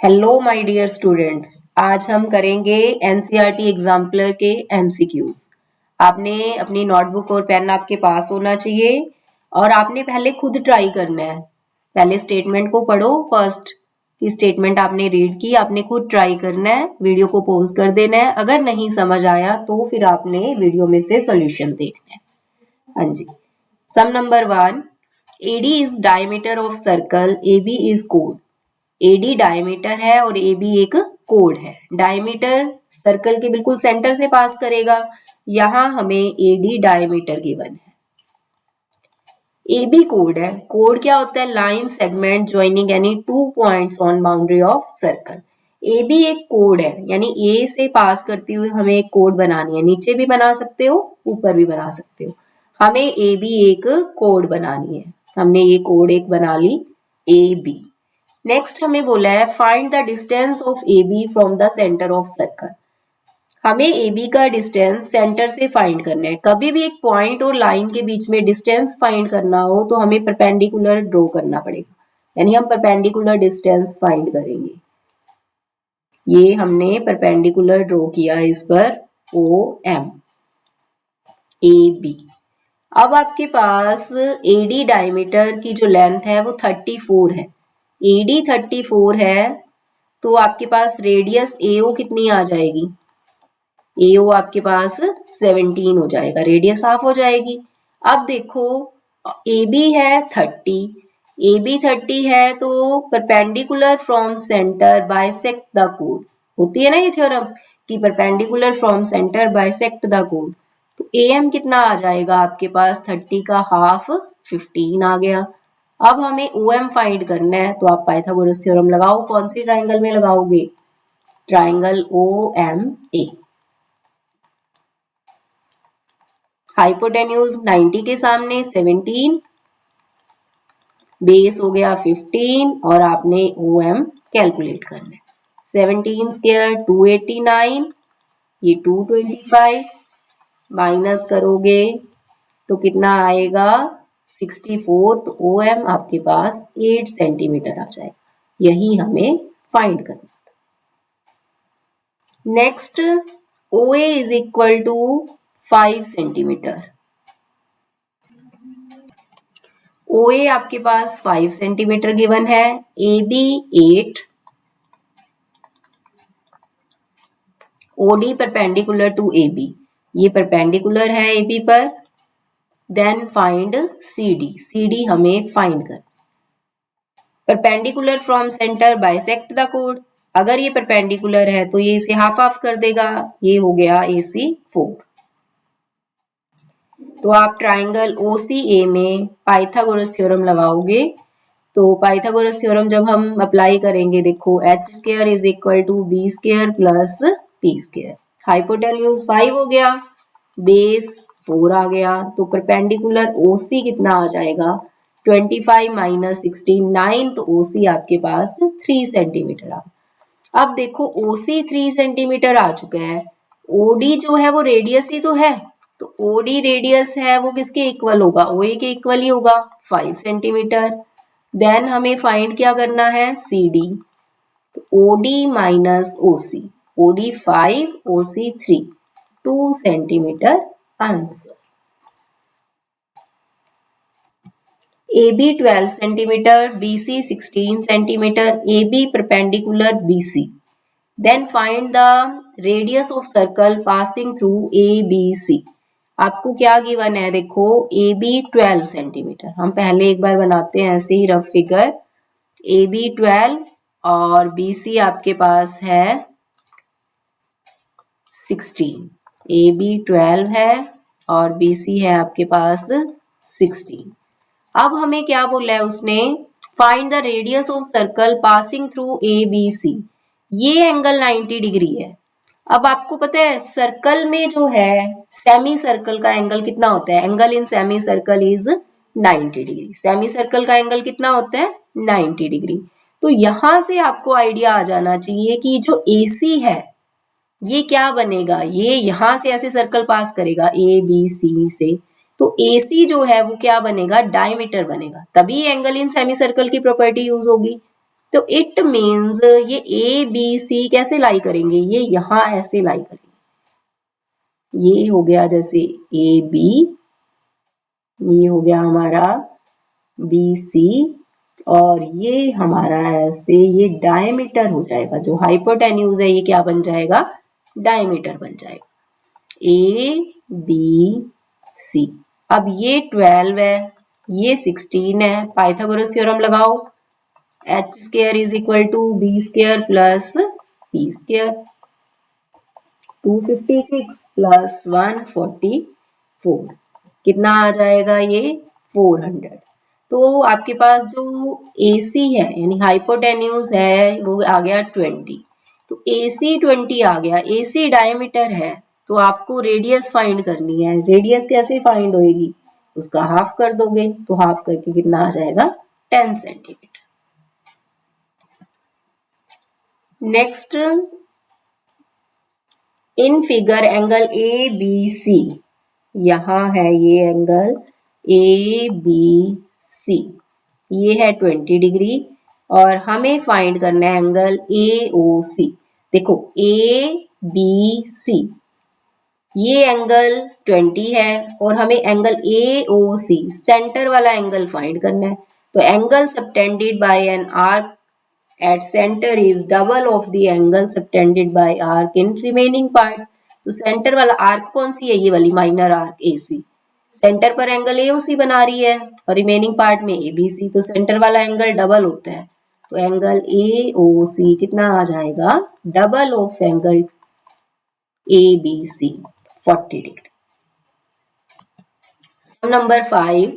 Hello my dear students. आज हम करेंगे एनसीईआरटी एग्जाम्पलर के एमसीक्यूज। आपने अपनी नोटबुक और पेन आपके पास होना चाहिए और आपने पहले खुद ट्राई करना है। पहले स्टेटमेंट को पढ़ो। फर्स्ट की स्टेटमेंट आपने रीड की, आपने खुद ट्राई करना है। वीडियो को पॉज कर देना है। अगर नहीं समझ आया तो फिर आपने वीडियो में से सोल्यूशन देखना है। हाँ जी। Sum number 1, AD is diameter of circle, AB is कोड। AD डायमीटर है और AB एक कोड है। डायमीटर सर्कल के बिल्कुल सेंटर से पास करेगा। यहां हमें AD डायमीटर गिवन है। AB कोड है। कोड क्या होता है? Line segment joining any two points on boundary of circle. AB एक कोड है, यानी A से पास करती हुई हमें एक कोड बनानी है। नीचे भी बना सकते हो, ऊपर भी बना सकते हो। हमें AB एक कोड बनानी है। हमने ये कोड एक बना ली, AB। नेक्स्ट हमें बोला है find the distance of AB from the centre of circle. हमें AB का डिस्टेंस सेंटर से फाइंड करना है। कभी भी एक पॉइंट और लाइन के बीच में डिस्टेंस फाइंड करना हो तो हमें परपेंडिकुलर ड्रॉ करना पड़ेगा, यानी हम परपेंडिकुलर डिस्टेंस फाइंड करेंगे। ये हमने परपेंडिकुलर ड्रॉ किया इस पर OM AB। अब आपके पास AD डायमीटर की जो लेंथ है वो 34 है। AD 34 है तो आपके पास रेडियस AO कितनी आ जाएगी? AO आपके पास 17 हो जाएगा, रेडियस हाफ हो जाएगी। अब देखो AB है 30, AB 30 है तो perpendicular from centre bisect the code. होती है ना ये थ्योरम कि perpendicular from centre bisect the code. तो AM कितना आ जाएगा आपके पास? 30 का हाफ 15 आ गया। अब हमें OM फाइंड करना है तो आप पाइथागोरस थ्योरम लगाओ। कौन सी ट्राइंगल में लगाओगे? Triangle OMA। हाइपोटेन्यूज 90 के सामने 17, बेस हो गया 15 और आपने OM कैलकुलेट करना है। 17 स्क्वायर 289, ये 225 माइनस करोगे तो कितना आएगा? 64। तो OM आपके पास 8 सेंटीमीटर आ जाएगा। यही हमें फाइंड करना था। Next OA is equal to 5 centimetre. OA आपके पास 5 सेंटीमीटर गिवन है, AB 8, OD perpendicular to AB, ये परपेंडिकुलर है AB पर। देन फाइंड CD, CD हमें फाइंड कर। Perpendicular from centre bisect the कोड। अगर ये परपेंडिकुलर है तो ये इसे हाफ हाफ कर देगा, ये हो गया AC4। तो आप ट्राइंगल OCA में पाइथागोरस थ्योरम लगाओगे तो पाइथागोरस थ्योरम जब हम अप्लाई करेंगे, देखो h square is equal to b square plus p square. Hypotenuse 5 हो गया, बेस 4 आ गया, तो परपेंडिकुलर OC कितना आ जाएगा? 25 माइनस 16 9, तो OC आपके पास 3 सेंटीमीटर आ। अब देखो OC 3 सेंटीमीटर आ चुका है, OD जो है वो रेडियस ही तो है, तो OD रेडियस है वो किसके इक्वल होगा? OA के इक्वल ही होगा, 5 सेंटीमीटर। देन हमें फाइंड क्या करना है? CD। तो OD minus OC, OD 5, OC 3, 2 centimetre answer. AB 12 centimetre, BC 16 centimetre, AB perpendicular BC। Then find the radius of circle passing through ABC। आपको क्या गिवन है? देखो AB 12 सेंटीमीटर। हम पहले एक बार बनाते हैं ऐसे ही रफ फिगर। AB 12 और BC आपके पास है 16। AB 12 है और BC है आपके पास 16। अब हमें क्या बोला है उसने? Find the radius of circle passing through ABC। ये एंगल 90 डिग्री है। अब आपको पता है सर्कल में जो है सेमी सर्कल का एंगल कितना होता है? Angle in semi circle is 90 degree. Semi circle का एंगल कितना होता है? 90 डिग्री। तो यहां से आपको आइडिया आ जाना चाहिए कि जो AC है ये क्या बनेगा? ये यहां से ऐसे सर्कल पास करेगा ABC से, तो AC जो है वो क्या बनेगा? डायमीटर बनेगा, तभी एंगल इन सेमी सर्कल की प्रॉपर्टी यूज होगी। तो इट मीन्स ये ए बी सी कैसे लाई करेंगे, ये यहां ऐसे लाई करेंगे। ये हो गया जैसे ए बी, ये हो गया हमारा बी सी, और ये हमारा ऐसे ये डायमीटर हो जाएगा। जो हाइपोटेन्यूज है ये क्या बन जाएगा, डायमीटर बन जाएगा। A B C. अब ये 12 है, ये 16 है। पाइथागोरस थ्योरम लगाओ, H square is equal to B square plus P square. 256 plus 144 कितना आ जाएगा, ये 400। तो आपके पास जो AC है यानी हाइपोटेन्यूज है वो आ गया 20। तो AC 20 आ गया। AC डायमीटर है तो आपको रेडियस फाइंड करनी है। रेडियस कैसे फाइंड होएगी, उसका हाफ कर दोगे, तो हाफ करके कितना आ जाएगा, 10 centimetre. Next, in figure angle A B C, यहां है ये एंगल ए बी सी, ये है 20 डिग्री, और हमें फाइंड करना है एंगल ए ओ सी। देखो ए बी सी, ये एंगल 20 है और हमें angle A O C centre वाला एंगल फाइंड करना है। तो angle subtended by an arc at center is double of the angle subtended by arc in remaining part। तो सेंटर वाला आर्क कौन सी है, ये वाली माइनर आर्क AC। सेंटर पर एंगल AOC बना रही है और रिमेनिंग पार्ट में ABC, तो सेंटर वाला एंगल डबल होता है। तो एंगल AOC कितना आ जाएगा, double of angle ABC 40 degree. Number 5,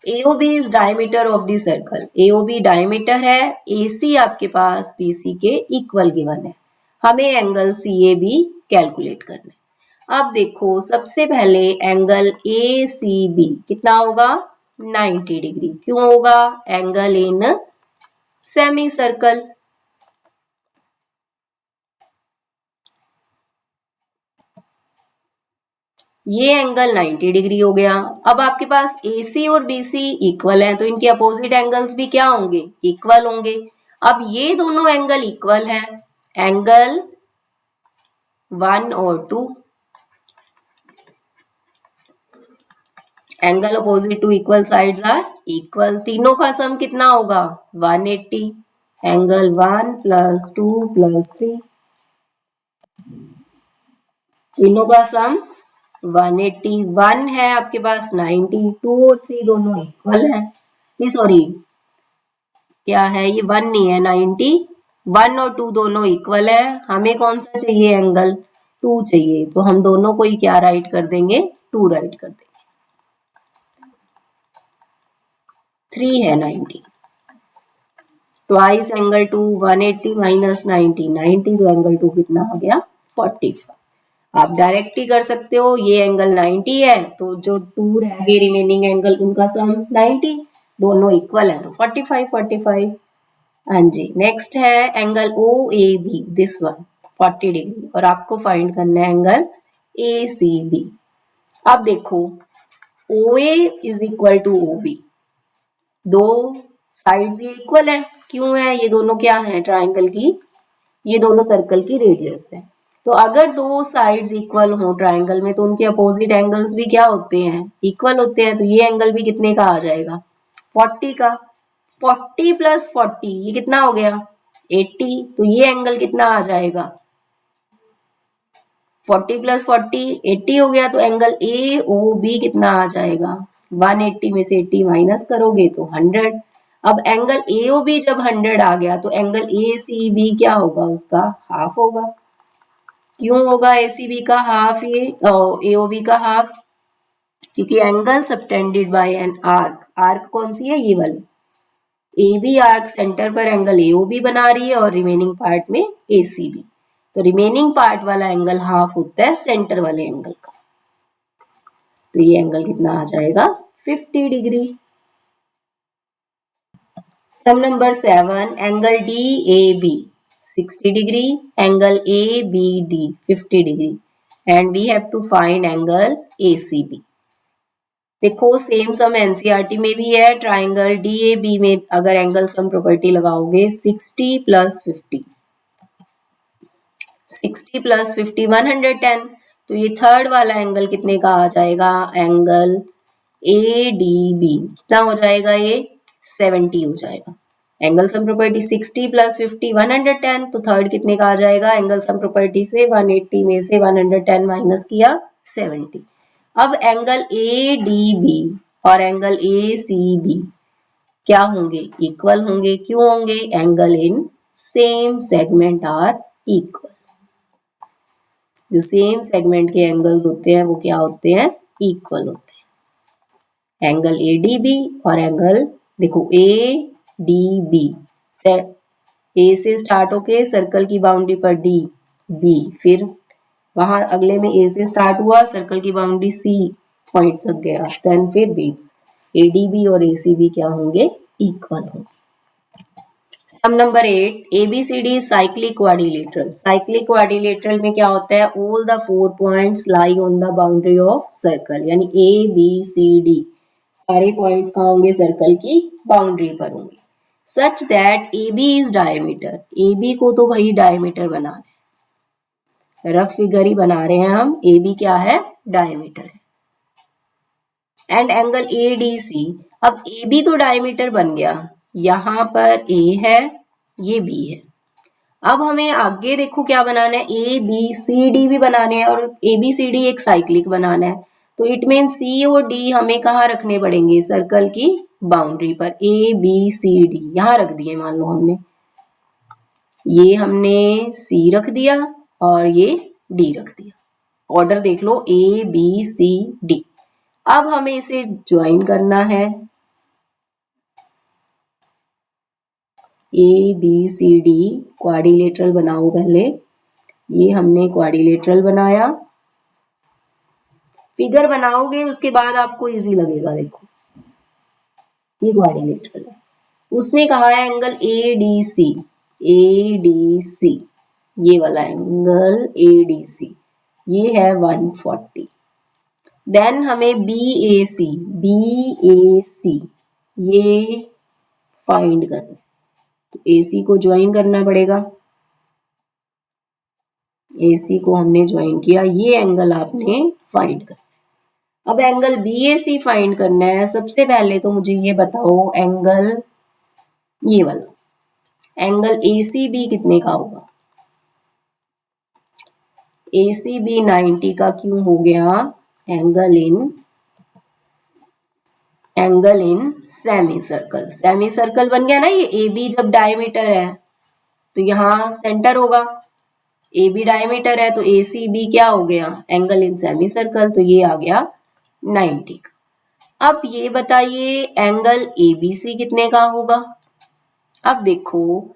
AOB is diameter of the circle. AOB diameter है, AC आपके पास BC के इक्वल गिवन है। हमें एंगल CAB कैलकुलेट करना है। अब देखो सबसे पहले एंगल ACB कितना होगा, 90 डिग्री। क्यों होगा, एंगल इन सेमी सर्कल। ये एंगल 90 डिग्री हो गया। अब आपके पास AC और BC इक्वल है तो इनके अपोजिट एंगल्स भी क्या होंगे, इक्वल होंगे। अब ये दोनों एंगल इक्वल है, एंगल 1 और 2, angle opposite to equal sides are equal. तीनों का सम कितना होगा, 180। एंगल 1 प्लस 2 प्लस 3, तीनों का सम 181 है आपके पास। 90, 2 और 3 दोनों इक्वल है। नहीं सॉरी, क्या है ये 1 नहीं है, 90। 1 और 2 दोनों इक्वल है। हमें कौन सा चाहिए, एंगल 2 चाहिए, तो हम दोनों को ही क्या राइट कर देंगे, 2 राइट कर देंगे। 3 है 90, ट्वाइस एंगल 2, 180 माइनस 90, 90, तो एंगल 2 कितना आ गया, 45। आप डायरेक्ट ही कर सकते हो, ये एंगल 90 है तो जो 2 रह गए रिमेनिंग एंगल उनका सम 90, दोनों इक्वल है तो 45 45। हाँ जी, नेक्स्ट है angle OAB, this one 40 degree, और आपको फाइंड करना है एंगल ACB। अब देखो OA is equal to OB, दो साइड ये इक्वल है। क्यों है, ये दोनों क्या है, ट्राइंगल की, ये दोनों सर्कल की रेडियस है। तो अगर दो साइड्स इक्वल हो ट्राइंगल में तो उनके अपोजिट एंगल्स भी क्या होते हैं, इक्वल होते हैं। तो ये एंगल भी कितने का आ जाएगा, 40 का। 40 प्लस 40 ये कितना हो गया, 80। तो ये एंगल कितना आ जाएगा, 40 प्लस 40 80 हो गया। तो एंगल AOB कितना आ जाएगा, 180 में से 80 माइनस करोगे तो 100। अब एंगल AOB जब 100 आ गया तो एंगल ACB क्या होगा, उसका हाफ होगा। क्यों होगा ACB का हाफ, ये AOB का हाफ, क्योंकि angle subtended by an arc, arc कौन सी है, ये वाली AB आर्क सेंटर पर एंगल AOB बना रही है और रिमेनिंग पार्ट में ACB। तो रिमेनिंग पार्ट वाला एंगल हाफ होता है सेंटर वाले एंगल का। तो ये एंगल कितना आ जाएगा, 50 degree. Some number 7, angle DAB 60 degree, angle ABD 50 degree, and we have to find angle ACB. देखो सेम सम एनसीईआरटी में भी है, ट्राइंगल डीएबी में अगर एंगल सम प्रॉपर्टी लगाओगे 60 प्लस 50, 60 प्लस 50 110, तो ये थर्ड वाला एंगल कितने का आ जाएगा, एंगल ए डी बी कितना हो जाएगा, ये 70 हो जाएगा। एंगल सम प्रॉपर्टी 60 प्लस 50 110, तो थर्ड कितने का आ जाएगा, एंगल सम प्रॉपर्टी से 180 में से 110 माइनस किया 70। अब एंगल ए डी बी और एंगल ए सी बी क्या होंगे, इक्वल होंगे। क्यों होंगे, angle in same segment are equal. जो सेम सेगमेंट के एंगल्स होते हैं वो क्या होते हैं, इक्वल होते हैं। एंगल ए डी बी और एंगल देखो ए डी बी, ए से स्टार्ट होके सर्कल की बाउंड्री पर डी बी, फिर वहां अगले में ए से स्टार्ट हुआ, सर्कल की बाउंड्री सी पॉइंट तक गया, देन फिर बी। एडीबी और एसीबी क्या होंगे, इक्वल होंगे। Sum number 8, A B C D cyclic quadrilateral. Cyclic quadrilateral में क्या होता है, all the 4 points lie on the boundary of circle, यानी ए बी सी डी सारे पॉइंट्स कहाँ होंगे, सर्कल की बाउंड्री पर होंगे। Such that A B is diameter, A B को तो भाई डायमीटर बनाना है, रफ फिगर ही बना रहे हैं हम, ए बी क्या है, डायमीटर है। And angle A D C, अब ए बी तो डायमीटर बन गया, यहां पर ए है, ये बी है। अब हमें आगे देखो क्या बनाना है, ए बी सी डी भी बनाने हैं, और ए बी सी डी एक साइक्लिक बनाना है, तो इट मीन सी और डी हमें कहाँ रखने पड़ेंगे, सर्कल की बाउंड्री पर। ए बी सी डी यहां रख दिए, मान लो हमने ये हमने सी रख दिया और ये डी रख दिया। ऑर्डर देख लो, ए बी सी डी। अब हमें इसे ज्वाइन करना है, A B C D quadrilateral बनाओ पहले। ये हमने क्वाड्रिलेटरल बनाया, फिगर बनाओगे उसके बाद आपको इजी लगेगा। देखो ये क्वाड्रिलेटरल है, उसने कहा है angle A D C, A D C ये वाला एंगल ए डी सी ये है 140। देन हमें बी ए सी ये फाइंड करना, तो AC को ज्वाइन करना पड़ेगा। AC को हमने ज्वाइन किया, ये एंगल आपने फाइंड करना। अब एंगल BAC फाइंड करना है। सबसे पहले तो मुझे ये बताओ, एंगल ये वाला एंगल ACB कितने का होगा, ACB 90 का क्यों हो गया, एंगल इन सेमी सर्कल बन गया ना। ये AB जब डायमीटर है तो यहाँ सेंटर होगा, AB डायमीटर है तो ACB क्या हो गया, एंगल इन सेमी सर्कल, तो ये आ गया 90 का। अब ये बताइए एंगल ABC कितने का होगा। अब देखो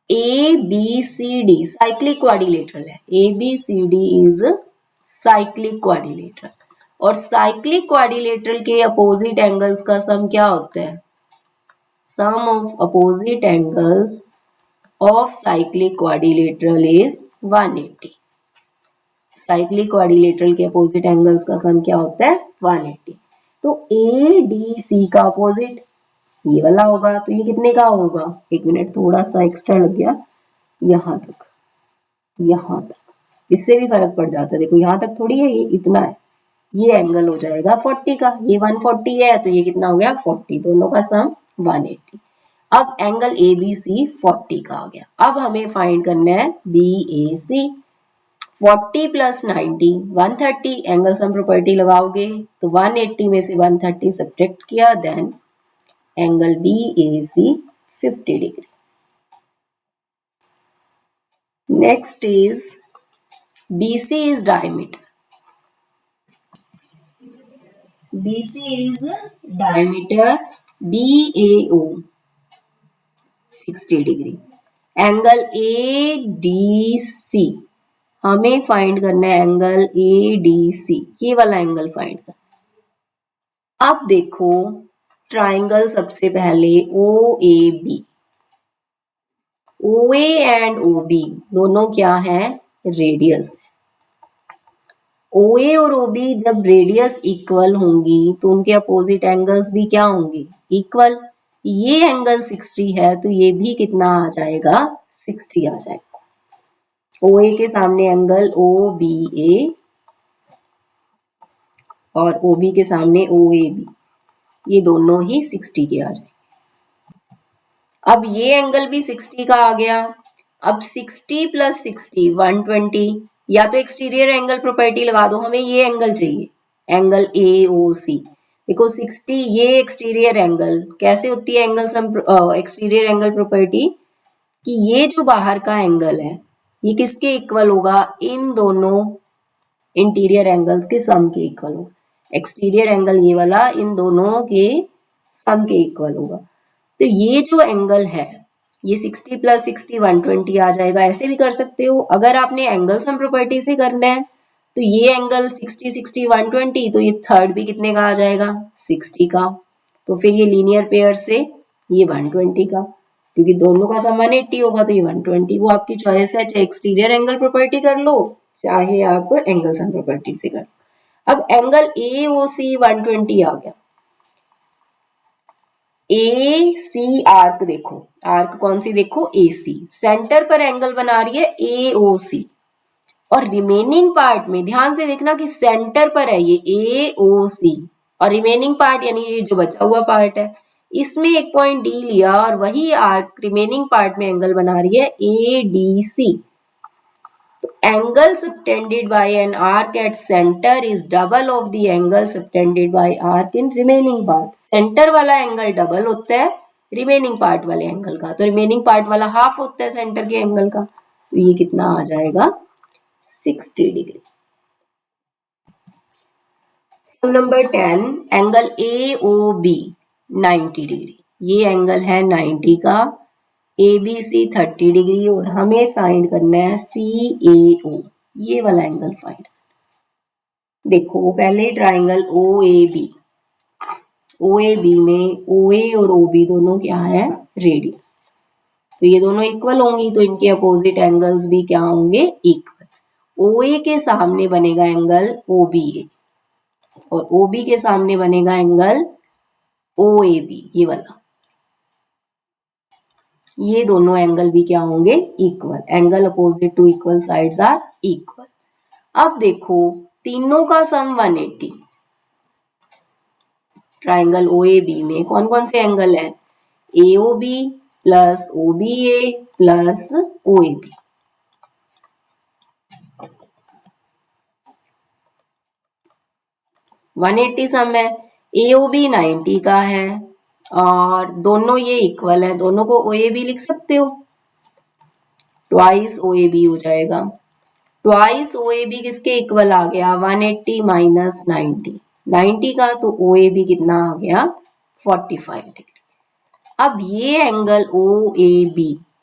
ABCD साइक्लिक क्वाड्रिलेटरल है, ABCD इज साइक्लिक क्वाड्रिलेटरल, और साइक्लिक क्वाड्रिलेटरल के अपोजिट एंगल्स का सम क्या होता है, sum of opposite angles of cyclic quadrilateral is 180। Cyclic quadrilateral के अपोजिट एंगल्स का सम क्या होता है, 180। तो ADC का अपोजिट ये वाला होगा, तो ये कितने का होगा, एक मिनट थोड़ा सा एक्स्ट्रा लग गया, यहां तक इससे भी फर्क पड़ जाता है। देखो यहां तक थोड़ी है, ये इतना है, ये एंगल हो जाएगा 40 का, ये 140 है तो ये कितना हो गया 40, दोनों का सम 180। अब एंगल ABC 40 का आ गया। अब हमें फाइंड करना है BAC, 40 plus 90 130, angle sum property लगाओगे तो 180 में से 130 सब्ट्रैक्ट किया, then angle BAC 50 degree. Next is BC is diameter. BC is diameter, BAO 60 degree. Angle ADC हमें फाइंड करना है, एंगल ADC ये वाला एंगल फाइंड करना। अब देखो ट्राइंगल सबसे पहले OAB, OA एंड OB दोनों क्या है, रेडियस। OA और OB जब रेडियस इक्वल होंगी तो उनके अपोजिट एंगल्स भी क्या होंगे, इक्वल। ये एंगल 60 है तो ये भी कितना आ जाएगा, 60 आ जाएगा। OA के सामने एंगल OBA और OB के सामने OAB, ये दोनों ही 60 के आ जाएंगे। अब ये एंगल भी 60 का आ गया। अब 60 प्लस 60 120, या तो एक्सटीरियर एंगल प्रॉपर्टी लगा दो, हमें ये एंगल चाहिए, एंगल AOC। देखो 60 ये एक्सटीरियर एंगल कैसे होती है angle sum exterior angle property, कि ये जो बाहर का एंगल है ये किसके इक्वल होगा, इन दोनों इंटीरियर एंगल्स के सम के इक्वल होगा। एक्सटीरियर एंगल ये वाला इन दोनों के सम के इक्वल होगा। तो ये जो एंगल है ये 60 प्लस 60 120 आ जाएगा। ऐसे भी कर सकते हो, अगर आपने एंगल सम प्रॉपर्टी से करना है तो ये एंगल 60 60 120, तो ये थर्ड भी कितने का आ जाएगा, 60 का। तो फिर ये लीनियर पेयर से ये 120 का, क्योंकि दोनों का सम 180 होगा तो ये 120। वो आपकी चॉइस है, चाहे एक्सटीरियर एंगल प्रॉपर्टी कर लो चाहे आप एंगल सम प्रॉपर्टी से कर लो। अब एंगल AOC 120 आ गया। AC आर्क देखो, आर्क कौन सी देखो, AC। सेंटर पर एंगल बना रही है AOC, और रिमेनिंग पार्ट में ध्यान से देखना कि सेंटर पर है ये AOC, और रिमेनिंग पार्ट यानी ये जो बचा हुआ पार्ट है इसमें एक पॉइंट D लिया और वही आर्क रिमेनिंग पार्ट में एंगल बना रही है ADC। Angle subtended by an arc at center is double of the angle subtended by arc in remaining part। Centre वाला एंगल डबल होता है रिमेनिंग पार्ट वाले एंगल का, तो रिमेनिंग पार्ट वाला हाफ होता है सेंटर के एंगल का, तो ये कितना आ जाएगा, 60 डिग्री। सम नंबर 10, एंगल AOB 90 डिग्री। ये एंगल है 90 का, ABC 30 डिग्री, और हमें फाइंड करना है CAO, ये वाला एंगल फाइंड। देखो पहले ट्राइंगल OAB में OA और OB दोनों क्या है, रेडियस, तो ये दोनों इक्वल होंगी तो इनके अपोजिट एंगल्स भी क्या होंगे, इक्वल। OA के सामने बनेगा एंगल OBA और OB के सामने बनेगा एंगल OAB, ये वाला। ये दोनों एंगल भी क्या होंगे, equal. Angle opposite to equal sides are equal. अब देखो तीनों का सम 180। ट्राइंगल OAB में कौन कौन से एंगल है, AOB plus OBA plus OAB। One 180 सम है, AOB 90 का है और दोनों ये इक्वल है, दोनों को OAB लिख सकते हो, ट्वाइस OAB हो जाएगा। ट्वाइस OAB किसके इक्वल आ गया, 180 माइनस 90 का, तो OAB कितना आ गया, 45 डिग्री। अब ये एंगल OAB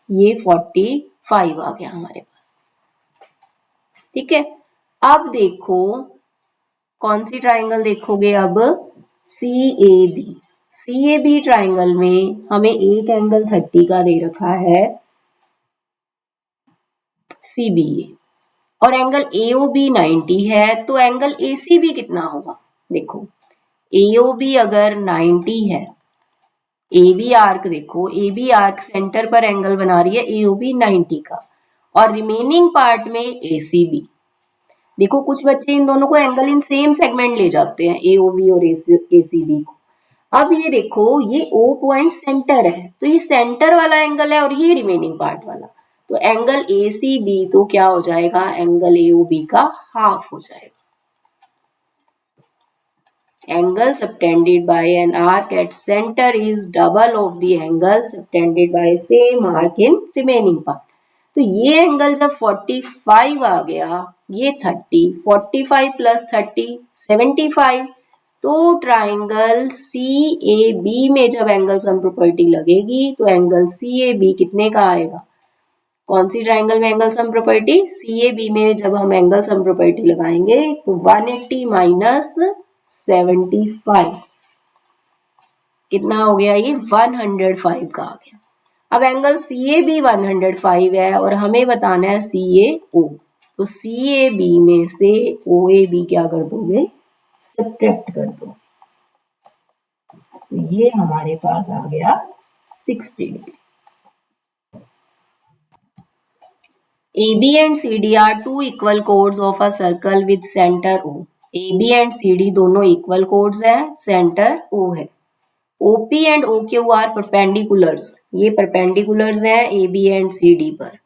ये 45 आ गया हमारे पास, ठीक है। अब देखो कौन सी ट्राइंगल देखोगे, अब CAB ट्राइंगल में हमें एक एंगल 30 का दे रखा है CBA, और एंगल AOB 90 है, तो एंगल ACB कितना होगा। देखो AOB अगर 90 है, AB आर्क देखो, AB आर्क सेंटर पर एंगल बना रही है AOB 90 का, और रिमेनिंग पार्ट में ACB। देखो कुछ बच्चे इन दोनों को एंगल इन सेम सेगमेंट ले जाते हैं, AOB और ACB को। अब ये देखो ये O पॉइंट सेंटर है, तो ये सेंटर वाला एंगल है और ये रिमेनिंग पार्ट वाला, तो एंगल ACB तो क्या हो जाएगा, एंगल AOB का हाफ हो जाएगा। Angle subtended by an arc at center is double of the angle subtended by same arc in remaining part। तो ये एंगल जब 45 आ गया, ये 30, 45 प्लस 30 75, तो ट्राइंगल CAB में जब एंगल सम प्रॉपर्टी लगेगी तो एंगल CAB कितने का आएगा, कौन सी ट्राइंगल में एंगल सम प्रॉपर्टी, CAB में जब हम एंगल सम प्रॉपर्टी लगाएंगे तो 180 माइनस 75 कितना हो गया, ये 105 का आ गया। अब एंगल CAB 105 है और हमें बताना है CAO, तो CAB में से OAB क्या कर दोगे, सब्ट्रैक्ट कर दो। तो ये हमारे पास आ गया 60 degree. AB and CD are two equal chords of a circle with center O. AB and CD दोनों equal chords है, center O है। OP and OQ are perpendiculars, ये perpendiculars है AB and CD पर।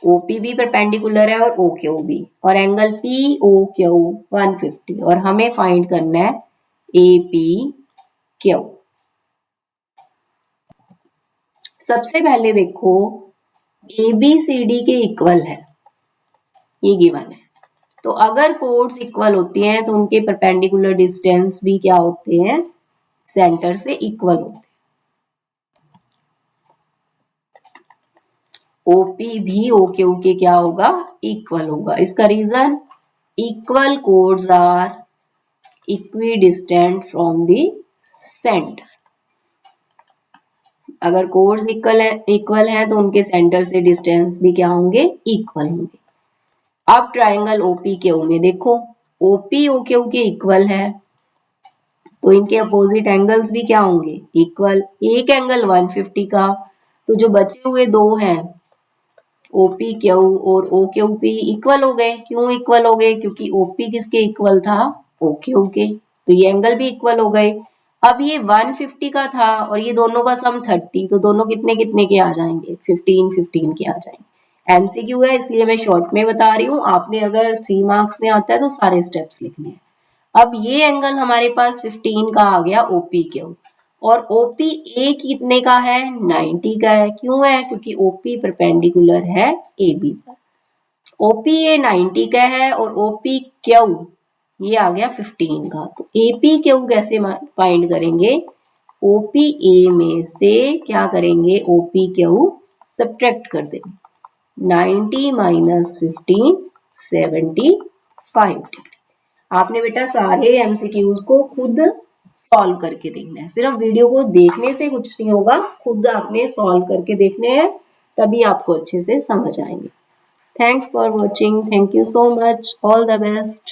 OP भी perpendicular है और OQ भी, और एंगल POQ 150, और हमें फाइंड करना है APQ। सबसे पहले देखो ABCD के इक्वल है, ये गिवन है। तो अगर कोड्स इक्वल होती हैं तो उनके परपेंडिकुलर डिस्टेंस भी क्या होते हैं, सेंटर से इक्वल होते हैं। OP भी OQ के क्या होगा, इक्वल होगा। इसका reason, equal chords are equidistant from the centre. अगर कोड्स इक्वल है तो उनके सेंटर से डिस्टेंस भी क्या होंगे, इक्वल होंगे। अब ट्राइंगल OPQ में देखो, OP OQ के इक्वल है तो इनके अपोजिट एंगल्स भी क्या होंगे, इक्वल। एक एंगल 150 का, तो जो बचे हुए दो हैं OPQ और OQP इक्वल हो गए। क्यों इक्वल हो गए, क्योंकि OP किसके इक्वल था, OQ के, तो ये एंगल भी इक्वल हो गए। अब ये 150 का था और ये दोनों का सम 30, तो दोनों कितने कितने के आ जाएंगे, 15 15 के आ जाएंगे। MCQ है इसलिए मैं शॉर्ट में बता रही हूँ, आपने अगर 3 मार्क्स में आता है तो सारे स्टेप्स लिखने हैं। अब ये एंगल हमारे पास 15 का आ गया OPQ, और OPA कितने का है, 90 का है। क्यों है, क्योंकि OP परपेंडिकुलर है AB पर। OPA 90 का है और OPQ ये आ गया 15 का। तो APQ कैसे फाइंड करेंगे, OPA में से क्या करेंगे, OPQ सब्ट्रैक्ट कर देंगे। 90 माइनस 15 75 डिग्री। आपने बेटा सारे MCQs को खुद सॉल्व करके देखना है, सिर्फ वीडियो को देखने से कुछ नहीं होगा, खुद आपने सॉल्व करके देखने हैं, तभी आपको अच्छे से समझ आएंगे। Thanks for watching, thank you so much, all the best.